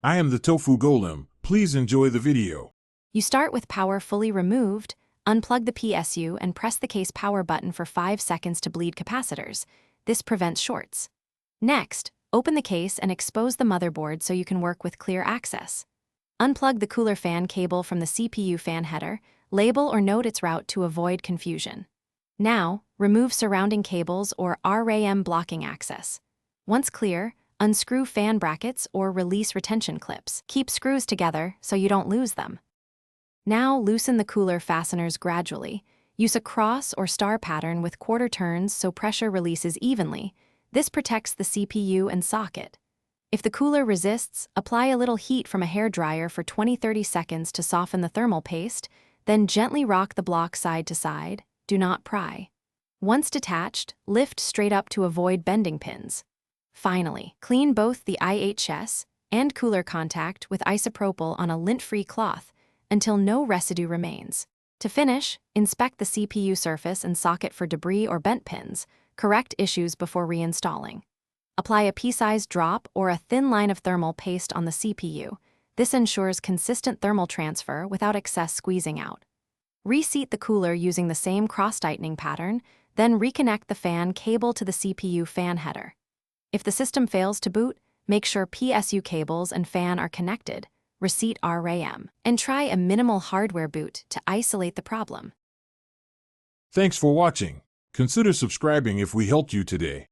I am the Tofu Golem. Please enjoy the video. You start with power fully removed, unplug the PSU and press the case power button for 5 seconds to bleed capacitors. This prevents shorts. Next, open the case and expose the motherboard so you can work with clear access. Unplug the cooler fan cable from the CPU fan header, label or note its route to avoid confusion. Now, remove surrounding cables or RAM blocking access. Once clear, unscrew fan brackets or release retention clips. Keep screws together so you don't lose them. Now loosen the cooler fasteners gradually. Use a cross or star pattern with quarter turns so pressure releases evenly. This protects the CPU and socket. If the cooler resists, apply a little heat from a hairdryer for 20-30 seconds to soften the thermal paste, then gently rock the block side to side. Do not pry. Once detached, lift straight up to avoid bending pins. Finally, clean both the IHS and cooler contact with isopropyl on a lint-free cloth until no residue remains. To finish, inspect the CPU surface and socket for debris or bent pins. Correct issues before reinstalling. Apply a pea-sized drop or a thin line of thermal paste on the CPU. This ensures consistent thermal transfer without excess squeezing out. Reseat the cooler using the same cross-tightening pattern, then reconnect the fan cable to the CPU fan header. If the system fails to boot, make sure PSU cables and fan are connected, reseat RAM, and try a minimal hardware boot to isolate the problem. Thanks for watching. Consider subscribing if we helped you today.